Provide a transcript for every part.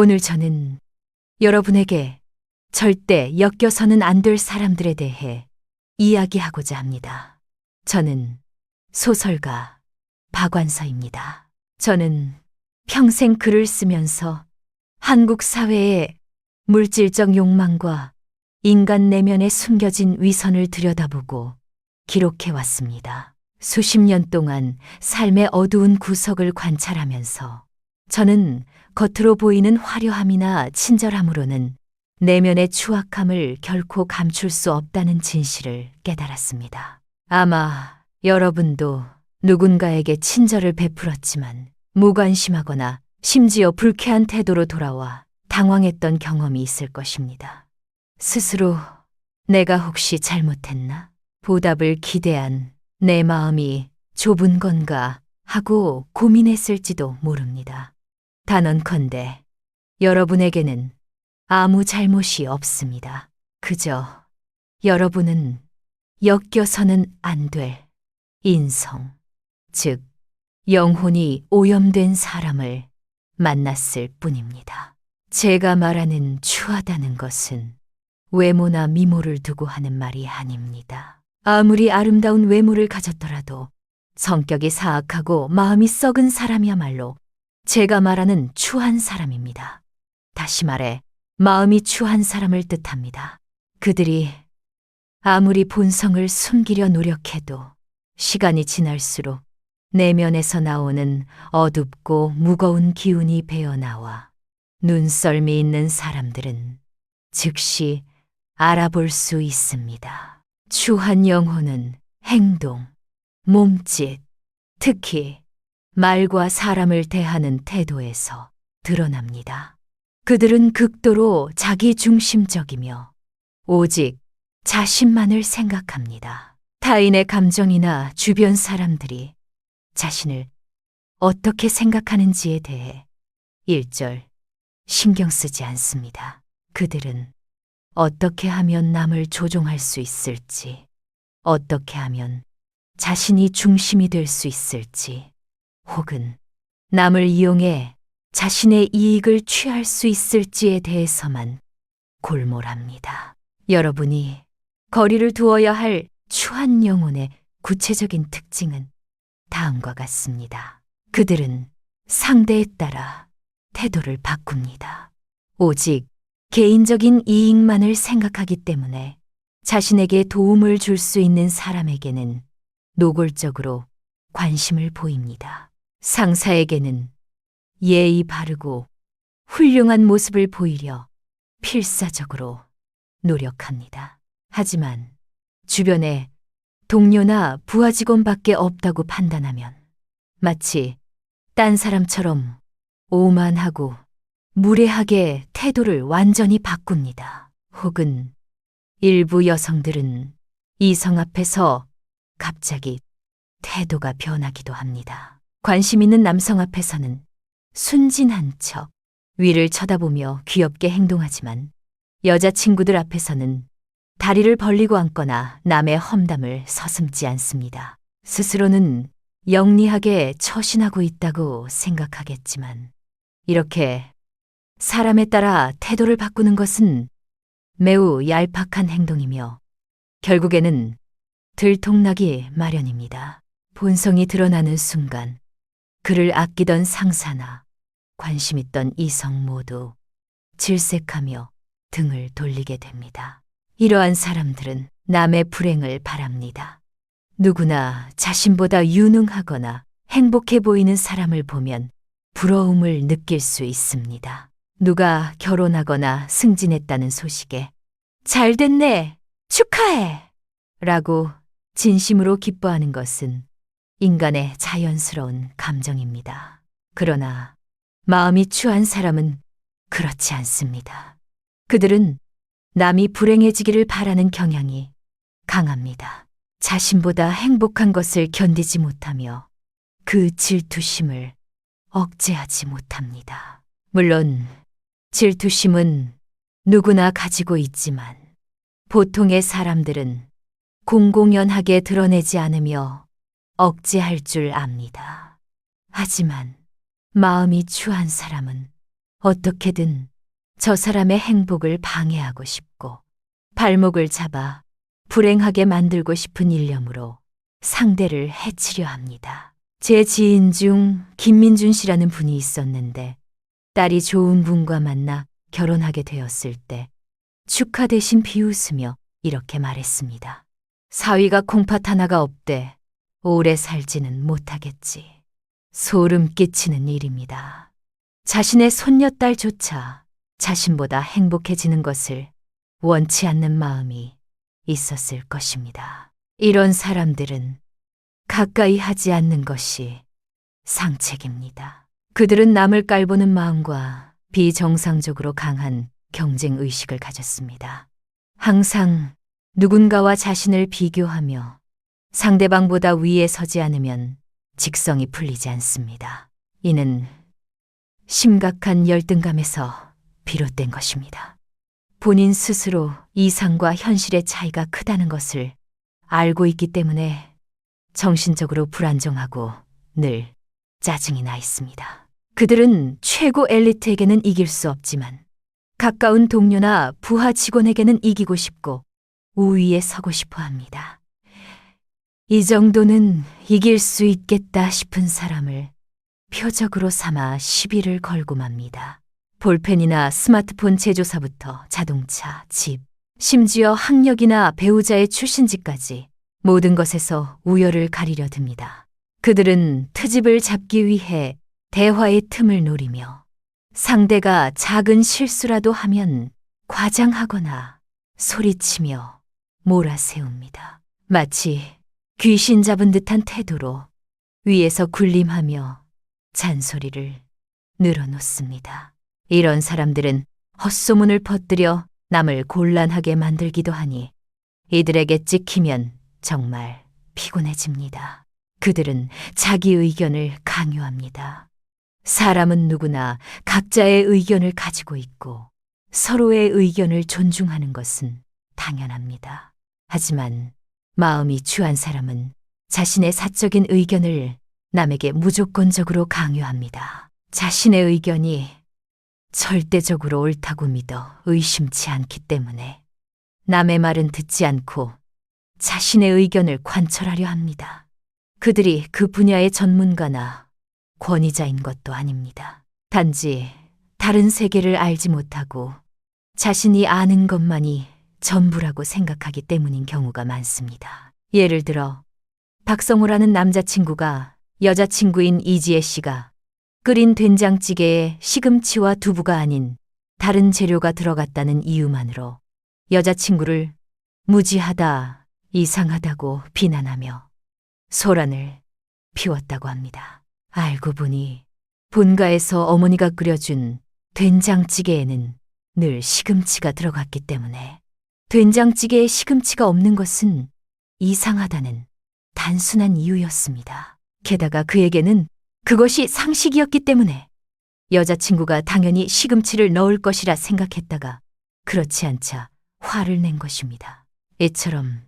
오늘 저는 여러분에게 절대 엮여서는 안 될 사람들에 대해 이야기하고자 합니다. 저는 소설가 박완서입니다. 저는 평생 글을 쓰면서 한국 사회의 물질적 욕망과 인간 내면에 숨겨진 위선을 들여다보고 기록해왔습니다. 수십 년 동안 삶의 어두운 구석을 관찰하면서 저는 겉으로 보이는 화려함이나 친절함으로는 내면의 추악함을 결코 감출 수 없다는 진실을 깨달았습니다. 아마 여러분도 누군가에게 친절을 베풀었지만 무관심하거나 심지어 불쾌한 태도로 돌아와 당황했던 경험이 있을 것입니다. 스스로 내가 혹시 잘못했나? 보답을 기대한 내 마음이 좁은 건가 하고 고민했을지도 모릅니다. 단언컨대 여러분에게는 아무 잘못이 없습니다. 그저 여러분은 엮여서는 안 될 인성, 즉 영혼이 오염된 사람을 만났을 뿐입니다. 제가 말하는 추하다는 것은 외모나 미모를 두고 하는 말이 아닙니다. 아무리 아름다운 외모를 가졌더라도 성격이 사악하고 마음이 썩은 사람이야말로 제가 말하는 추한 사람입니다. 다시 말해 마음이 추한 사람을 뜻합니다. 그들이 아무리 본성을 숨기려 노력해도 시간이 지날수록 내면에서 나오는 어둡고 무거운 기운이 배어나와 눈썰미 있는 사람들은 즉시 알아볼 수 있습니다. 추한 영혼은 행동, 몸짓, 특히 말과 사람을 대하는 태도에서 드러납니다. 그들은 극도로 자기중심적이며 오직 자신만을 생각합니다. 타인의 감정이나 주변 사람들이 자신을 어떻게 생각하는지에 대해 일절 신경 쓰지 않습니다. 그들은 어떻게 하면 남을 조종할 수 있을지, 어떻게 하면 자신이 중심이 될 수 있을지, 혹은 남을 이용해 자신의 이익을 취할 수 있을지에 대해서만 골몰합니다. 여러분이 거리를 두어야 할 추한 영혼의 구체적인 특징은 다음과 같습니다. 그들은 상대에 따라 태도를 바꿉니다. 오직 개인적인 이익만을 생각하기 때문에 자신에게 도움을 줄 수 있는 사람에게는 노골적으로 관심을 보입니다. 상사에게는 예의 바르고 훌륭한 모습을 보이려 필사적으로 노력합니다. 하지만 주변에 동료나 부하 직원밖에 없다고 판단하면 마치 딴 사람처럼 오만하고 무례하게 태도를 완전히 바꿉니다. 혹은 일부 여성들은 이성 앞에서 갑자기 태도가 변하기도 합니다. 관심 있는 남성 앞에서는 순진한 척, 위를 쳐다보며 귀엽게 행동하지만 여자친구들 앞에서는 다리를 벌리고 앉거나 남의 험담을 서슴지 않습니다. 스스로는 영리하게 처신하고 있다고 생각하겠지만 이렇게 사람에 따라 태도를 바꾸는 것은 매우 얄팍한 행동이며 결국에는 들통나기 마련입니다. 본성이 드러나는 순간 그를 아끼던 상사나 관심 있던 이성 모두 질색하며 등을 돌리게 됩니다. 이러한 사람들은 남의 불행을 바랍니다. 누구나 자신보다 유능하거나 행복해 보이는 사람을 보면 부러움을 느낄 수 있습니다. 누가 결혼하거나 승진했다는 소식에 잘 됐네, 축하해! 라고 진심으로 기뻐하는 것은 인간의 자연스러운 감정입니다. 그러나 마음이 추한 사람은 그렇지 않습니다. 그들은 남이 불행해지기를 바라는 경향이 강합니다. 자신보다 행복한 것을 견디지 못하며 그 질투심을 억제하지 못합니다. 물론 질투심은 누구나 가지고 있지만 보통의 사람들은 공공연하게 드러내지 않으며 억제할 줄 압니다. 하지만 마음이 추한 사람은 어떻게든 저 사람의 행복을 방해하고 싶고 발목을 잡아 불행하게 만들고 싶은 일념으로 상대를 해치려 합니다. 제 지인 중 김민준 씨라는 분이 있었는데 딸이 좋은 분과 만나 결혼하게 되었을 때 축하 대신 비웃으며 이렇게 말했습니다. 사위가 콩팥 하나가 없대. 오래 살지는 못하겠지. 소름 끼치는 일입니다. 자신의 손녀딸조차 자신보다 행복해지는 것을 원치 않는 마음이 있었을 것입니다. 이런 사람들은 가까이 하지 않는 것이 상책입니다. 그들은 남을 깔보는 마음과 비정상적으로 강한 경쟁 의식을 가졌습니다. 항상 누군가와 자신을 비교하며 상대방보다 위에 서지 않으면 직성이 풀리지 않습니다. 이는 심각한 열등감에서 비롯된 것입니다. 본인 스스로 이상과 현실의 차이가 크다는 것을 알고 있기 때문에 정신적으로 불안정하고 늘 짜증이 나 있습니다. 그들은 최고 엘리트에게는 이길 수 없지만 가까운 동료나 부하 직원에게는 이기고 싶고 우위에 서고 싶어 합니다. 이 정도는 이길 수 있겠다 싶은 사람을 표적으로 삼아 시비를 걸고 맙니다. 볼펜이나 스마트폰 제조사부터 자동차, 집, 심지어 학력이나 배우자의 출신지까지 모든 것에서 우열을 가리려 듭니다. 그들은 트집을 잡기 위해 대화의 틈을 노리며 상대가 작은 실수라도 하면 과장하거나 소리치며 몰아세웁니다. 마치 귀신 잡은 듯한 태도로 위에서 군림하며 잔소리를 늘어놓습니다. 이런 사람들은 헛소문을 퍼뜨려 남을 곤란하게 만들기도 하니 이들에게 찍히면 정말 피곤해집니다. 그들은 자기 의견을 강요합니다. 사람은 누구나 각자의 의견을 가지고 있고 서로의 의견을 존중하는 것은 당연합니다. 하지만 마음이 추한 사람은 자신의 사적인 의견을 남에게 무조건적으로 강요합니다. 자신의 의견이 절대적으로 옳다고 믿어 의심치 않기 때문에 남의 말은 듣지 않고 자신의 의견을 관철하려 합니다. 그들이 그 분야의 전문가나 권위자인 것도 아닙니다. 단지 다른 세계를 알지 못하고 자신이 아는 것만이 전부라고 생각하기 때문인 경우가 많습니다. 예를 들어 박성호라는 남자친구가 여자친구인 이지혜 씨가 끓인 된장찌개에 시금치와 두부가 아닌 다른 재료가 들어갔다는 이유만으로 여자친구를 무지하다, 이상하다고 비난하며 소란을 피웠다고 합니다. 알고 보니 본가에서 어머니가 끓여준 된장찌개에는 늘 시금치가 들어갔기 때문에 된장찌개에 시금치가 없는 것은 이상하다는 단순한 이유였습니다. 게다가 그에게는 그것이 상식이었기 때문에 여자친구가 당연히 시금치를 넣을 것이라 생각했다가 그렇지 않자 화를 낸 것입니다. 이처럼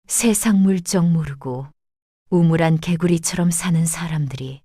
세상 물정 모르고 우물안 개구리처럼 사는 사람들이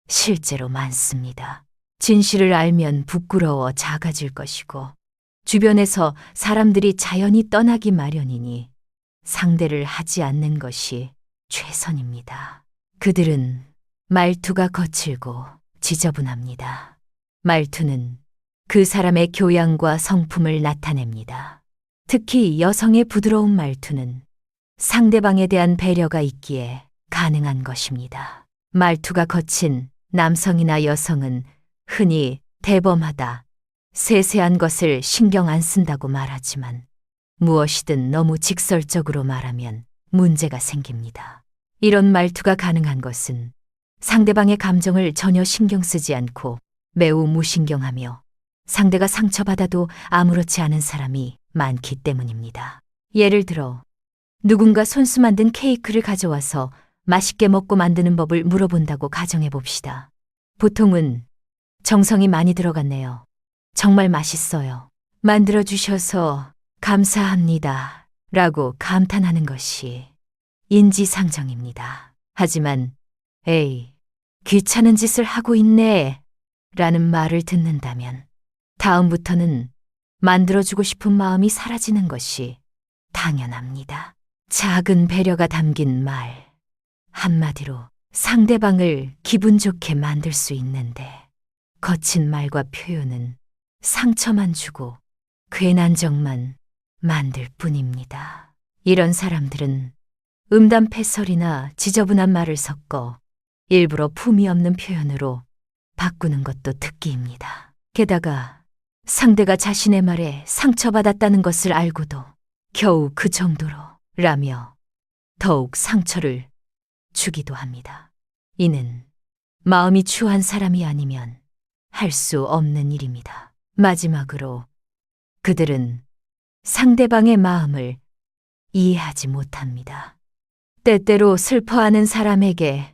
실제로 많습니다. 진실을 알면 부끄러워 작아질 것이고 주변에서 사람들이 자연히 떠나기 마련이니 상대를 하지 않는 것이 최선입니다. 그들은 말투가 거칠고 지저분합니다. 말투는 그 사람의 교양과 성품을 나타냅니다. 특히 여성의 부드러운 말투는 상대방에 대한 배려가 있기에 가능한 것입니다. 말투가 거친 남성이나 여성은 흔히 대범하다, 세세한 것을 신경 안 쓴다고 말하지만 무엇이든 너무 직설적으로 말하면 문제가 생깁니다. 이런 말투가 가능한 것은 상대방의 감정을 전혀 신경 쓰지 않고 매우 무신경하며 상대가 상처받아도 아무렇지 않은 사람이 많기 때문입니다. 예를 들어 누군가 손수 만든 케이크를 가져와서 맛있게 먹고 만드는 법을 물어본다고 가정해 봅시다. 보통은 정성이 많이 들어갔네요. 정말 맛있어요. 만들어주셔서 감사합니다. 라고 감탄하는 것이 인지상정입니다. 하지만 에이, 귀찮은 짓을 하고 있네 라는 말을 듣는다면 다음부터는 만들어주고 싶은 마음이 사라지는 것이 당연합니다. 작은 배려가 담긴 말 한마디로 상대방을 기분 좋게 만들 수 있는데 거친 말과 표현은 상처만 주고 괜한 정만 만들 뿐입니다. 이런 사람들은 음담패설이나 지저분한 말을 섞어 일부러 품위 없는 표현으로 바꾸는 것도 특기입니다. 게다가 상대가 자신의 말에 상처받았다는 것을 알고도 겨우 그 정도로라며 더욱 상처를 주기도 합니다. 이는 마음이 추한 사람이 아니면 할 수 없는 일입니다. 마지막으로 그들은 상대방의 마음을 이해하지 못합니다. 때때로 슬퍼하는 사람에게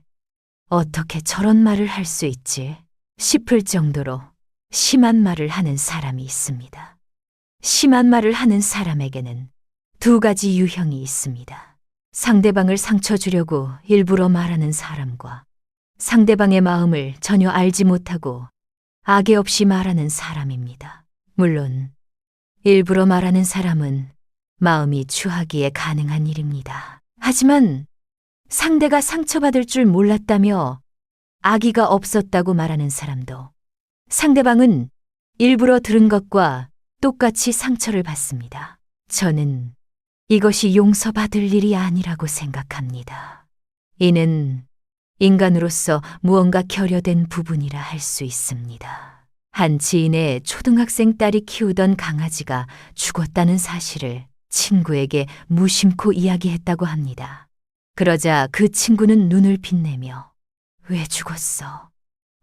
어떻게 저런 말을 할 수 있지 싶을 정도로 심한 말을 하는 사람이 있습니다. 심한 말을 하는 사람에게는 두 가지 유형이 있습니다. 상대방을 상처 주려고 일부러 말하는 사람과 상대방의 마음을 전혀 알지 못하고 악의 없이 말하는 사람입니다. 물론 일부러 말하는 사람은 마음이 추하기에 가능한 일입니다. 하지만 상대가 상처받을 줄 몰랐다며 악의가 없었다고 말하는 사람도 상대방은 일부러 들은 것과 똑같이 상처를 받습니다. 저는 이것이 용서받을 일이 아니라고 생각합니다. 이는 인간으로서 무언가 결여된 부분이라 할 수 있습니다. 한 지인의 초등학생 딸이 키우던 강아지가 죽었다는 사실을 친구에게 무심코 이야기했다고 합니다. 그러자 그 친구는 눈을 빛내며 왜 죽었어?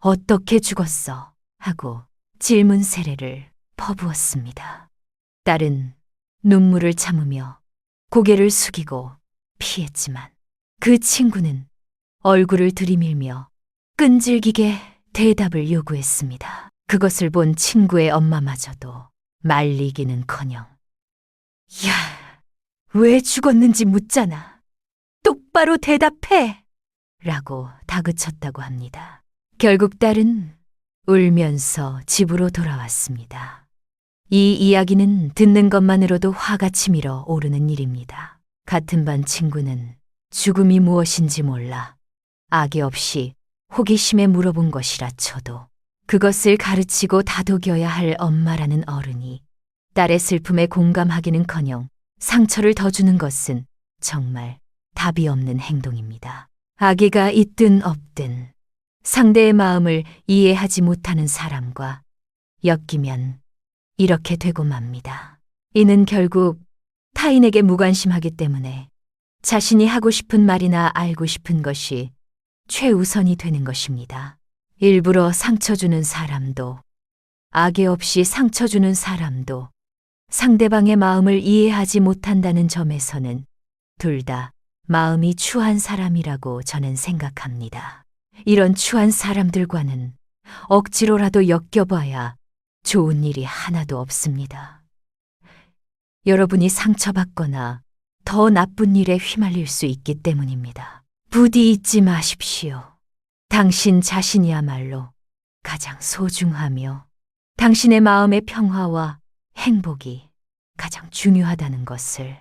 어떻게 죽었어? 하고 질문 세례를 퍼부었습니다. 딸은 눈물을 참으며 고개를 숙이고 피했지만 그 친구는 얼굴을 들이밀며 끈질기게 대답을 요구했습니다. 그것을 본 친구의 엄마마저도 말리기는커녕 야, 왜 죽었는지 묻잖아. 똑바로 대답해! 라고 다그쳤다고 합니다. 결국 딸은 울면서 집으로 돌아왔습니다. 이 이야기는 듣는 것만으로도 화가 치밀어 오르는 일입니다. 같은 반 친구는 죽음이 무엇인지 몰라 악의 없이 호기심에 물어본 것이라 쳐도 그것을 가르치고 다독여야 할 엄마라는 어른이 딸의 슬픔에 공감하기는커녕 상처를 더 주는 것은 정말 답이 없는 행동입니다. 악의가 있든 없든 상대의 마음을 이해하지 못하는 사람과 엮이면 이렇게 되고 맙니다. 이는 결국 타인에게 무관심하기 때문에 자신이 하고 싶은 말이나 알고 싶은 것이 최우선이 되는 것입니다. 일부러 상처 주는 사람도 악의 없이 상처 주는 사람도 상대방의 마음을 이해하지 못한다는 점에서는 둘 다 마음이 추한 사람이라고 저는 생각합니다. 이런 추한 사람들과는 억지로라도 엮여봐야 좋은 일이 하나도 없습니다. 여러분이 상처받거나 더 나쁜 일에 휘말릴 수 있기 때문입니다. 부디 잊지 마십시오. 당신 자신이야말로 가장 소중하며 당신의 마음의 평화와 행복이 가장 중요하다는 것을.